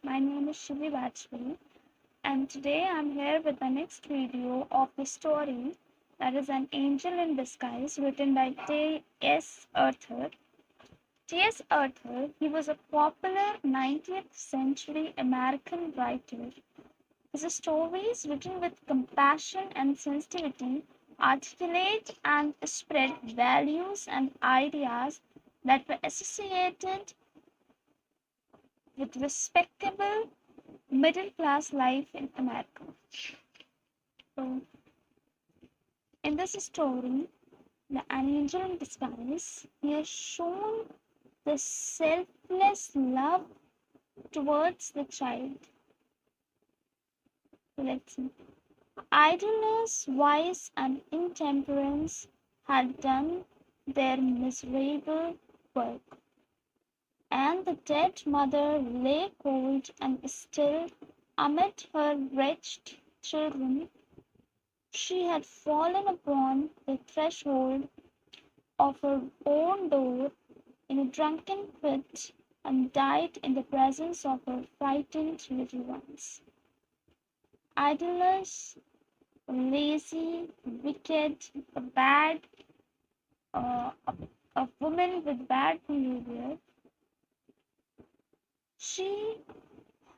My name is Shubhi Bajpayee, and today I'm here with the next video of the story that is An Angel in Disguise, written by T.S. Arthur. T.S. Arthur, he was a popular 19th century American writer. His stories, written with compassion and sensitivity, articulate and spread values and ideas that were associated with respectable middle class life in America. So, in this story, An Angel in Disguise, he has shown the selfless love towards the child. So let's see. Idleness, vice, and intemperance had done their miserable work, and the dead mother lay cold and still amid her wretched children. She had fallen upon the threshold of her own door in a drunken fit and died in the presence of her frightened little ones. Idless, lazy, wicked, a bad, uh, a, a woman with bad behavior. She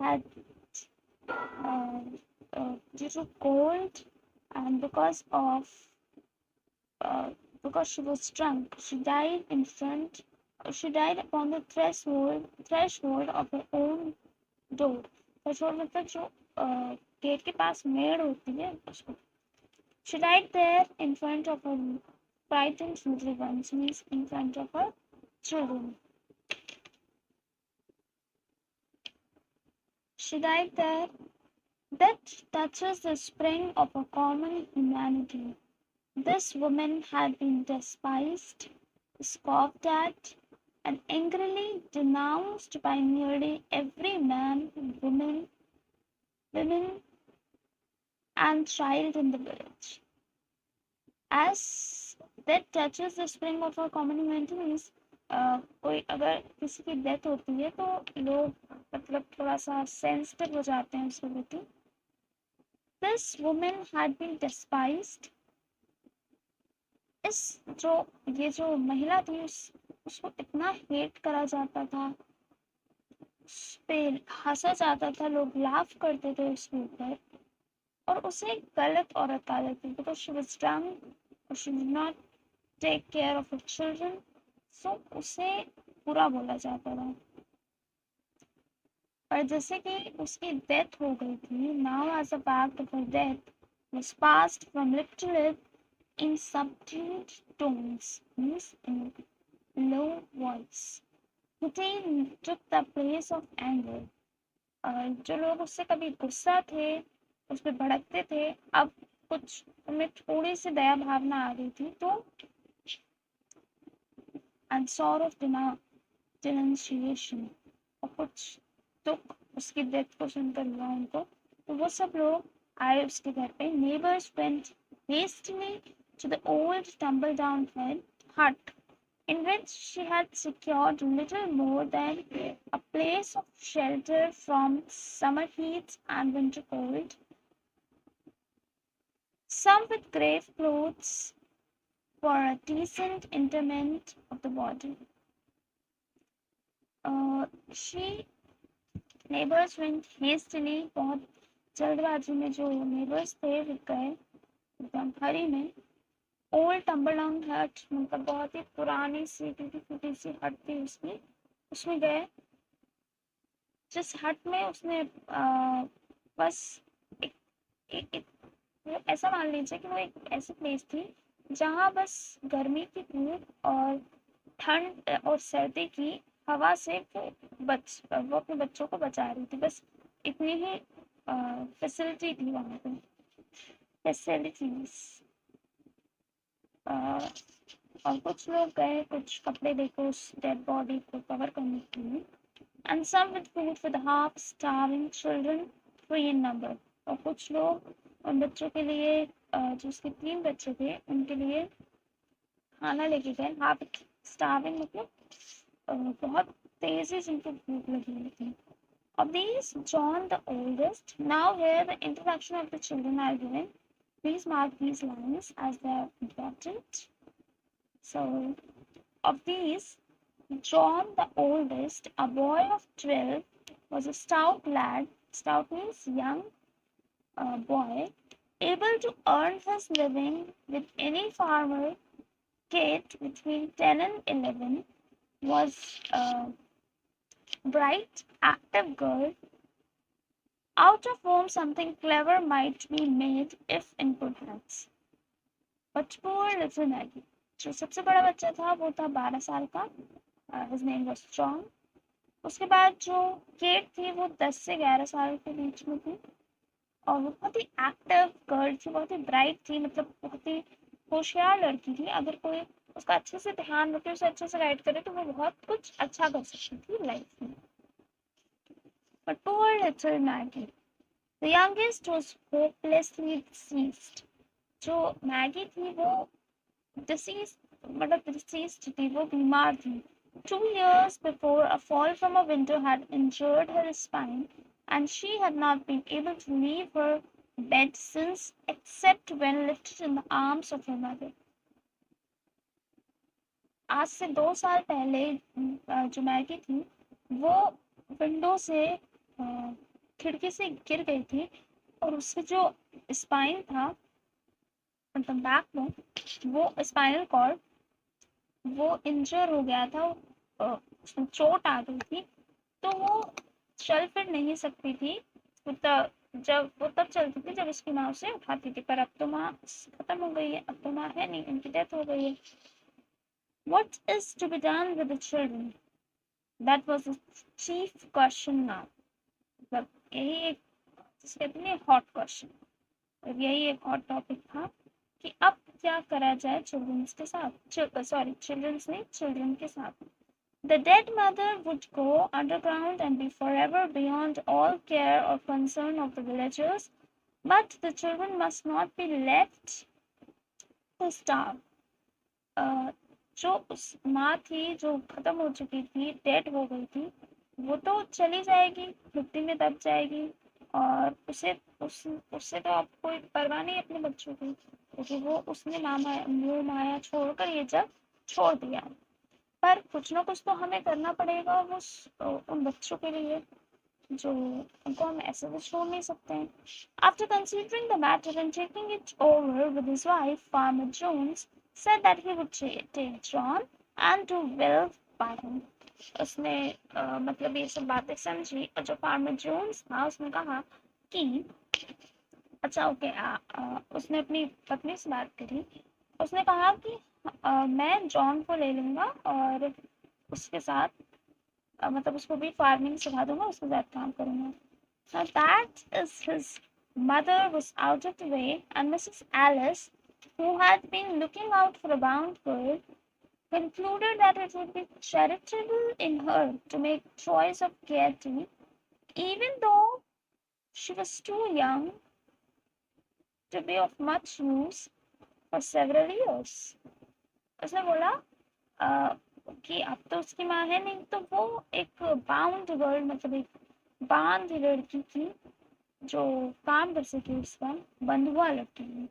had, uh, due to cold and uh, because she was drunk, she died upon the threshold of her own door. Threshold मतलब जो gate के पास मेड़ होती है उसको. She died there in front of her frightened little ones, means in front of her children. She died there. That touches the spring of a common humanity. This woman had been despised, scoffed at, and angrily denounced by nearly every man, women, and child in the village. As that touches the spring of our common humanity means कोई अगर किसी की death होती है तो लोग मतलब थोड़ा सा सेंसिटिव हो जाते हैं उसके प्रति. This woman had been despised. ये जो महिला थी उसको इतना हेट करा जाता था, उस पे हंसा जाता था, लोग लाफ करते थे उसके ऊपर, और उसे गलत औरत कहा जाती थी because she was drunk or she did not take care of her children. So उसे बुरा बोला जाता था. और जैसे कि उसकी डेथ हो गई थी, now as a fact of her death was passed from lip to lip in subdued tones, means in low voice. Pity took the place of anger. जो लोग उससे कभी गुस्सा थे, उस पर भड़कते थे, अब कुछ उनमें थोड़ी सी दया भावना आ गई थी. तो and sort of denunciation, और कुछ दुख उसकी डेथ को सुनकर हुआ उनको. तो वो सब लोग आए उसके घर पे. Neighbors went hastily to the old tumble down hut in which she had secured little more than a place of shelter from summer heat and winter cold. Some with grave clothes for a decent interment of the body. She neighbors went hastily, बहुत जल्दबाजी में जो neighbors थे वो गए एकदम हरी में. Old tumble down हट मतलब बहुत ही पुरानी सी टूटी फूटी सी हट थी उसमें गए. जिस हट में उसने बस एक वो ऐसा मान लीजिए कि वो एक ऐसी प्लेस थी जहाँ बस गर्मी की धूप और ठंड और सर्दी की हवा से वो अपने बच्चों को बचा रही थी. बस इतनी ही फैसिलिटी थी वहाँ पे, फैसिलिटीज. और कुछ लोग गए कुछ कपड़े लेकर उस डेड बॉडी को कवर करने के लिए. And some with food for the half starving children, 3 in number. और कुछ लोग उन बच्चों के लिए जो उसके 3 बच्चे थे उनके लिए खाना लेके गए. हाफ स्टार्विंग मतलब बहुत तेजी से उनको भूख लगी हुई थी. Of these, John the oldest. Now here the introduction of the children are given. Please mark these lines as they are important. So, of these, John the oldest, a boy of 12, was a stout lad. Stout means young boy, able to earn his living with any farmer. Kate, between 10 and 11, was a bright, active girl, out of whom something clever might be made if in good hands. But poor little Maggie, जो सबसे बड़ा बच्चा था वो था 12 साल का, his name was John. उसके बाद जो केट थी वो 10 से 11 साल के बीच में थी और वो बहुत ही एक्टिव गर्ल थी, बहुत ही ब्राइट थी, मतलब बहुत ही होशियार लड़की थी. अगर कोई उसका अच्छे से ध्यान रखे, उसे अच्छे से गाइड करे तो वो बहुत कुछ अच्छा कर सकती थी लाइफ में. But poor little Maggie, the youngest, was hopelessly deceased. जो मैगी थी वो deceased थी, वो बीमार थी. 2 years before, a fall from a window had injured her spine, and she had not been able to leave her bed since, except when lifted in the arms of her mother. आज से 2 साल पहले जो Maggi थी वो window से खिड़की से गिर गई थी और उसका जो स्पाइन था, मतलब बैकबोन, वो स्पाइनल कॉर्ड वो इंजर हो गया था, उसमें चोट आ गई थी, तो वो चल फिर नहीं सकती थी. जब वो तब चलती थी जब उसकी माँ उसे उठाती थी, पर अब तो माँ खत्म हो गई है, अब तो माँ है नहीं, उनकी डेथ हो गई है. What is to be done with the children? That was the chief question now. मतलब यही एक जिसे कहते हैं हॉट क्वेश्चन, और यही एक हॉट टॉपिक था कि अब क्या करा जाए चिल्ड्रंस के साथ, चिल्ड्रंस नहीं, चिल्ड्रन के साथ. The dead mother would go underground and be forever beyond all care or concern of the villagers, but the children must not be left to starve. जो उस माँ थी जो खत्म हो चुकी थी, डेड हो गई थी, वो तो चली जाएगी, मिट्टी में दब जाएगी, और उससे तो अब कोई परवाह नहीं अपने बच्चों की, क्योंकि वो उसने मोह माया छोड़कर ये जग छोड़ दिया. पर कुछ ना कुछ तो हमें करना पड़ेगा वो उन बच्चों के लिए, जो उनको हम ऐसे तो छोड़ नहीं सकते हैं. After considering the matter and taking it over with his wife, Farmer Jones said that he would take John and do well by him. उसने मतलब ये सब बातें समझी, और जो फार्मर जोन्स था उसने कहा कि अच्छा ओके, उसने अपनी पत्नी से बात करी, उसने कहा कि मैं जॉन को ले लूँगा और उसके साथ मतलब उसको भी फार्मिंग सिखा दूंगा, उसके साथ काम करूँगा. Now that is his mother was out of the way, and Mrs. Alice, who had been looking out for a bound girl, concluded that it would be charitable in her to make choice of Katie, even though she was too young to be of much use for several years. उसने बोला कि अब तो उसकी माँ है नहीं, तो वो एक बाउंड गर्ल, मतलब एक बांध लड़की थी जो काम कर सके, उसका बंधुआ लड़की थी,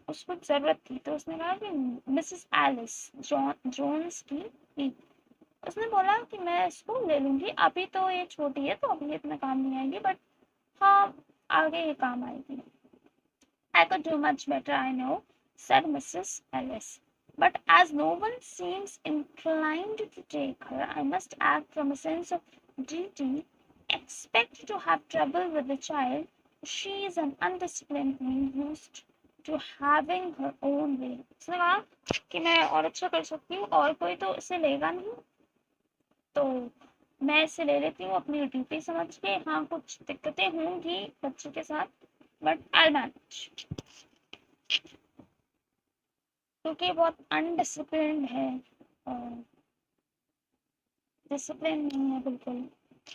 उसको जरूरत थी. तो उसने कहा कि मिसेस एलिस जोन्स की, उसने बोला कि मैं इसको ले लूंगी, अभी तो ये छोटी है तो अभी इतना काम नहीं आएगी, बट हाँ आगे ये काम आएगी. I could do much better, I know, said Mrs. Ellis. But as no one seems inclined to take her, I must act from a sense of duty. Expect to have trouble with the child. She is an undisciplined being used to having her own way. उसने कहा कि मैं और अच्छा कर सकती हूँ और कोई तो इसे लेगा नहीं, तो मैं इसे ले लेती हूँ अपनी ड्यूटी समझ के. हाँ कुछ दिक्कतें होंगी बच्चे के साथ, बट आई मैनेज, क्योंकि बहुत अनडिसिप्लिन है, डिसिप्लिन नहीं है बिल्कुल.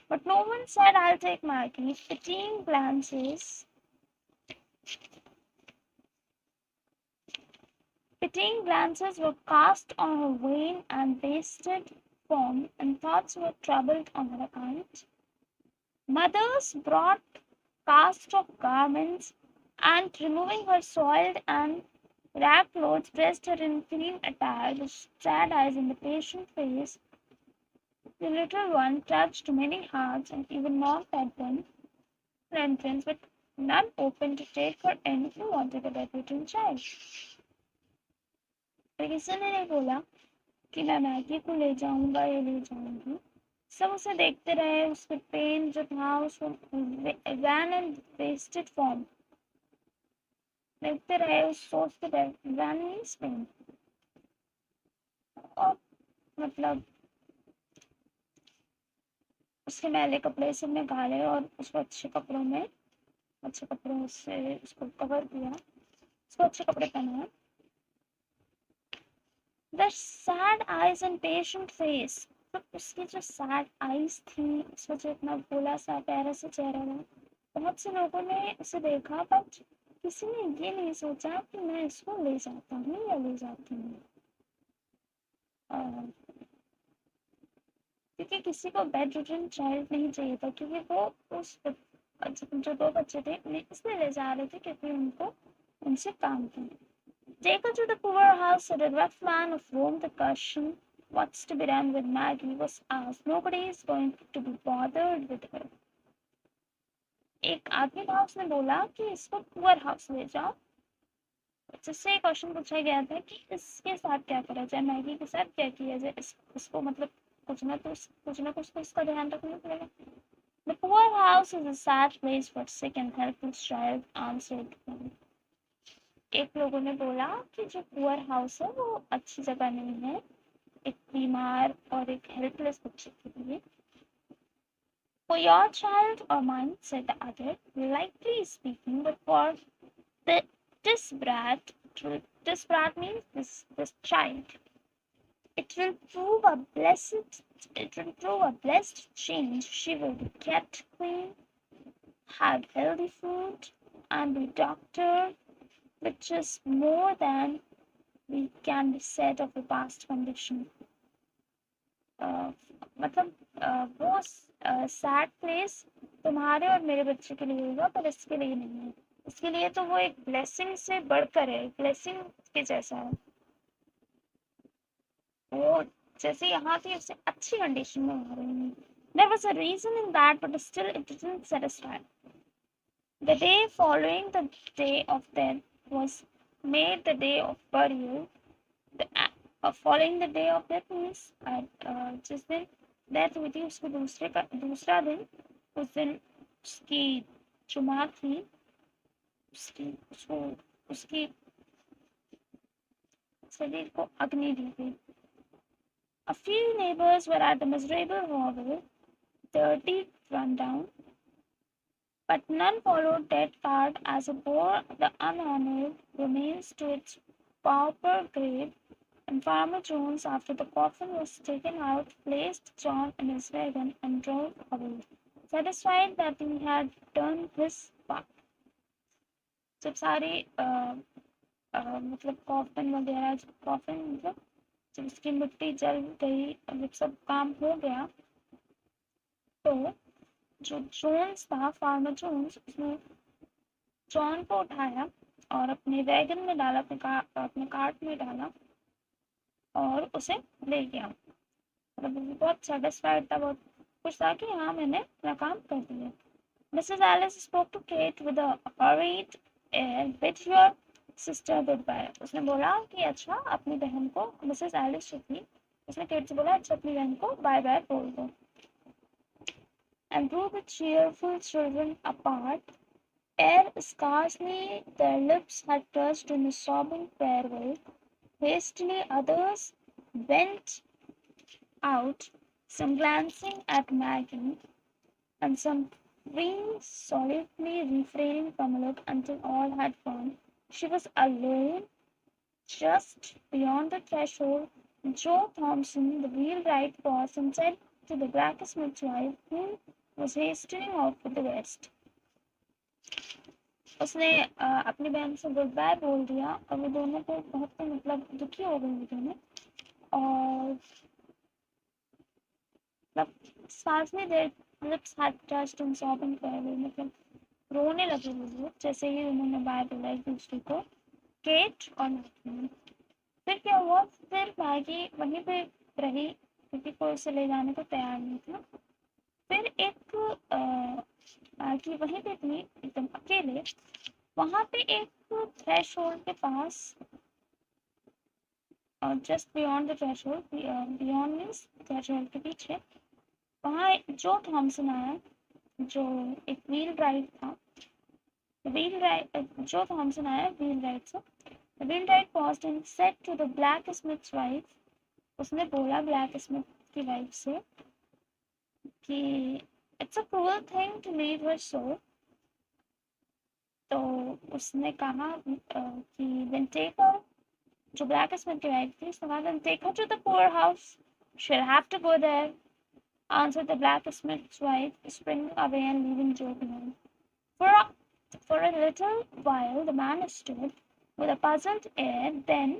But no one said I'll take Maggie. Pitying glances were cast on her wan and wasted form and thoughts were troubled on her account. Mothers brought cast of garments and, removing her soiled and ragged clothes, dressed her in clean attire, with sad eyes and the patient face. The little one touched many hearts and even knocked at them for entrance, but none opened to take her in who wanted a bedridden child. पर किसी ने नहीं बोला कि मैं Maggi को ले जाऊंगा या ले जाऊंगी. सब उसे देखते रहे. उसके पेन जो था उसको वैन एंड वेस्टेड फॉर्म देखते रहे. उस सोचते रहे वैन मीन्स पेन. और मतलब उसके मैले कपड़े सब निकाले और उसको अच्छे कपड़ों से उसको कवर किया. उसको अच्छे कपड़े पहनाए. The sad eyes and patient face. तो उसकी जो sad eyes थी, उसका जो इतना भोला सा प्यारा सा चेहरा था, बहुत से लोगों ने उसे देखा, पर किसी ने ये नहीं सोचा कि मैं इसको ले जाता हूँ या ले जाती हूँ. क्योंकि किसी को बेडरिडन चाइल्ड नहीं चाहिए था, क्योंकि वो उस जो 2 बच्चे थे उन्हें इसलिए ले जा रहे थे क्योंकि उनको उनसे काम था. Take her to the poorhouse, said a rough man of whom the question, what's to be done with Maggie, was asked. Nobody is going to be bothered with her. एक आदमी था, उसने बोला कि इसको पुअर हाउस ले जाओ. जिससे क्वेश्चन पूछा गया था कि इसके साथ क्या करा जाए, मैगी के साथ क्या किया जाए. इसको मतलब कुछ ना कुछ तो इसका ध्यान रखना पड़ेगा. The poorhouse is a sad place for sick and helpless child, answered one. एक लोगों ने बोला कि जो पुअर हाउस है वो अच्छी जगह नहीं है एक बीमार और एक हेल्पलेस बच्चे के लिए. For your child or mine, said the other, likely speaking, but for this brat means this child. It will prove a blessed change. She will be kept clean, have healthy food, and be doctored, which is more than we can be said of the past condition. मतलब वो sad place तुम्हारे और मेरे बच्चे के लिए होगा, पर इसके लिए नहीं है. इसके लिए तो वो एक ब्लेसिंग से बढ़कर है, ब्लेसिंग के जैसा है. वो जैसे यहाँ थी उससे अच्छी कंडीशन में आ रही है. There was a reason in that, but still it didn't satisfy. The day following the day of death was made the day of burial. Following the day of death means जिस दिन death हुई थी उसको दूसरा दिन, उस दिन उसकी जो माँ थी उसकी शरीर को अग्नि दी गई. A few neighbors were at the miserable hovel, dirty, run down, but none followed that cart as it bore the unhonored remains to its pauper grave. And Farmer Jones, after the coffin was taken out, placed John in his wagon and drove away, satisfied that he had done his part. जब सारे मतलब coffin जब उसकी मिट्टी जल गई, जब सब काम हो गया, तो जो जोन्स था, फार्मर जोन्स, उसने जॉन को उठाया और अपने वैगन में डाला, अपने कार्ट में डाला और उसे ले गया. मतलब बहुत सेटिस्फाइड था, बहुत खुश था कि हाँ मैंने अपना काम कर दिया. Mrs. Alice spoke to Kate with a hurried air, bid your sister goodbye. उसने बोला कि अच्छा अपनी बहन को, मिसेस एलिस जो थी, उसने केट से बोला अच्छा अपनी बहन को बाय बाय बोल दो. And drew the cheerful children apart, ere scarcely their lips had touched in a sobbing farewell. Hastily others went out, some glancing at Maggie, and some resolutely refraining from a look until all had gone. She was alone just beyond the threshold. Joe Thompson, the wheelwright, paused and said to the blacksmith's wife, who was hastening off with the rest. उसने अपनी बहन से good bye बोल दिया और वो दोनों को बहुत मतलब दुखी हो गई दोनों. और मतलब सांस नहीं दे, मतलब touched and sobbing for her, मतलब रोने लगे वो लोग जैसे ही उन्होंने बाय बोला एक दूसरे को, केट और मैथ्यू। फिर क्या हुआ, फिर मैगी वहीं पे रही क्योंकि कोई उसे ले जाने को तैयार नहीं था। फिर एक मैगी वहीं पे थी एकदम अकेले, वहां पे एक थ्रेशोल्ड के पास, just beyond the threshold, beyond means threshold के पीछे, वहाँ जो थॉमसन आया, जो एक व्हील राइड था, व्हील राइड जो थॉमसन आया व्हील राइड से, wheel ride paused and said to the blacksmith's wife, उसने बोला ब्लैक स्मिथ की वाइफ से कि it's a cruel thing to leave her soul. तो उसने कहा कि then take her, जो ब्लैक स्मिथ की वाइफ थी, उसने कहा then take her to the poor house, she'll have to go there, answered the blacksmith's wife, springing away and leaving Joe behind. For a little while the man stood with a puzzled air, then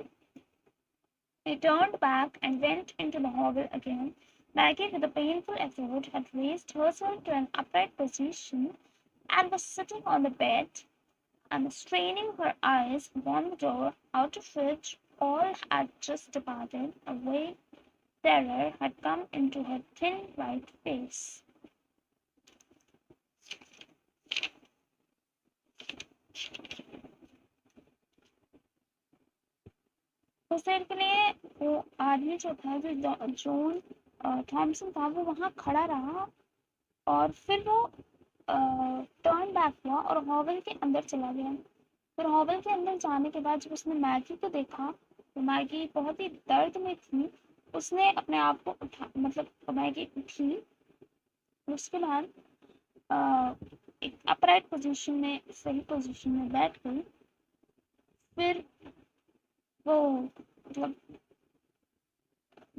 he turned back and went into the hovel again. Maggie, with a painful effort, had raised herself to an upright position and was sitting on the bed and straining her eyes upon the door, out of which all had just departed. A vague terror had come into her thin white face. कुछ देर के लिए वो आदमी जो था, जो John Thompson था, वो वहां खड़ा रहा और फिर वो टर्न बैक हुआ और हॉवल के अंदर चला गया। फिर हॉवल के अंदर जाने के बाद जब उसने मैगी को देखा तो मैगी बहुत ही दर्द में थी। उसने अपने आप को उठा, मतलब मैगी उठी, उसके बाद एक अपराइट पोजीशन में, सही पोजीशन में बैठ गई। फिर वो मतलब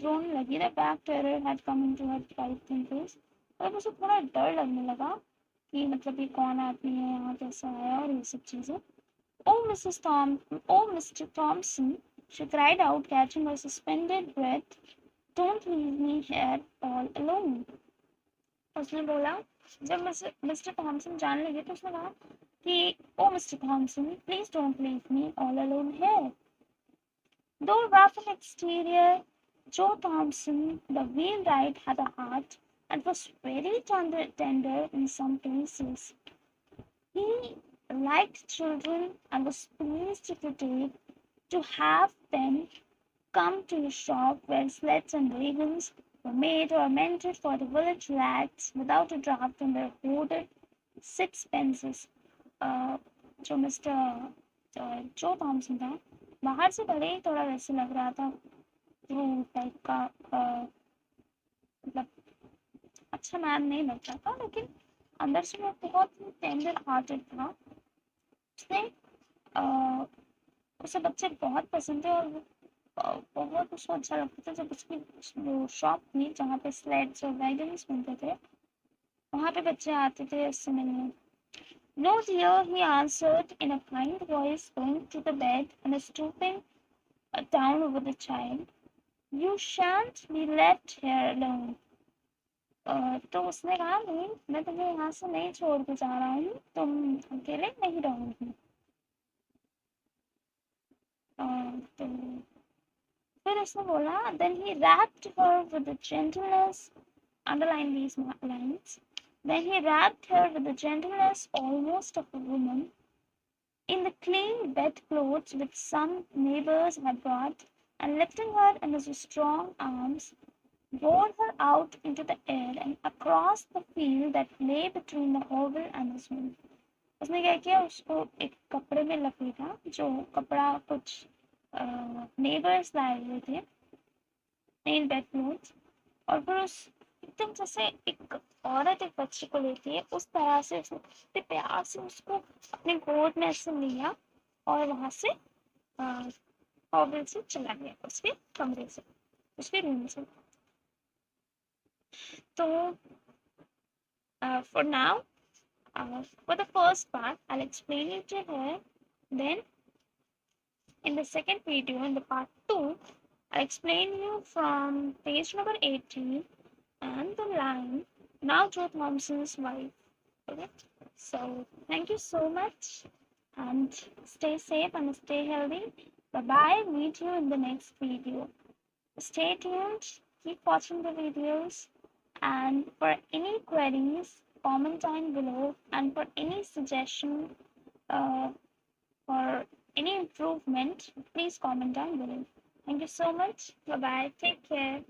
रोने लगी। The back terror had come into her white thin face, और उसे थोड़ा डर लगने लगा कि मतलब ये कौन आदमी है, यहाँ कैसे आया और ये सब चीज़ें। Oh, Mr. Thompson, she cried out, catching her suspended breath, don't leave me here all alone. उसने बोला, जब मिस्टर थॉमसन जाने लगे तो उसने कहा कि oh mister Thomson, please don't leave me all alone here. Though rough in exterior, Joe Thompson, the wheelwright, had a heart and was very tender in some places. He liked children and was pleased to have them come to his shop where sleds and wagons were made or mended for the village lads without a draft on their hoarded sixpences. जो mister जो Thompson था, बाहर से भले ही थोड़ा वैसे लग रहा था, टाइप का, मतलब अच्छा मैन नहीं लगता था, लेकिन अंदर से वो बहुत ही टेंडर हार्टेड था। उसने उसे बच्चे बहुत पसंद थे और बहुत उसको अच्छा लगता था जब उसकी वो शॉप थी जहाँ पे स्लेड्स और वैगन्स मिलते थे, वहाँ पे बच्चे आते थे उससे मिलने। No dear, he answered in a kind voice, going to the bed and stooping down over the child. You shan't be left here alone. तो उसने कहा, नहीं, मैं तुम्हें यहाँ से नहीं छोड़ के जा रहा हूँ, तुम अकेले नहीं रहोगी। तो फिर उसने बोला, then he wrapped her with the gentleness, underline these lines, then he wrapped her with the gentleness almost of a woman in the clean bedclothes which some neighbors had brought, and lifting her in his strong arms, bore her out into the air and across the field that lay between the hovel and his home. उसने क्या किया, उसको एक कपड़े में लपेटा, जो कपड़ा कुछ नेबर्स लाए हुए थे, क्लीन bedclothes, और फिर उस एकदम जैसे एक औरत एक बच्चे को लेती है उस तरह से उसने इतने प्यार से उसको अपने गोद में ऐसे लिया और वहां से हॉवल से चला गया, उसके कमरे से, उसके रूम से। तो for now, for the first part, I'll explain it to her. Then in the second video, in the part 2, I'll explain you from page number 18 and the lion, now Joe Thompson's wife. Okay? So thank you so much and stay safe and stay healthy. Bye bye. Meet you in the next video. Stay tuned, keep watching the videos, and for any queries, comment down below, and for any suggestion uh, for any improvement, please comment down below. Thank you so much. Bye bye. Take care.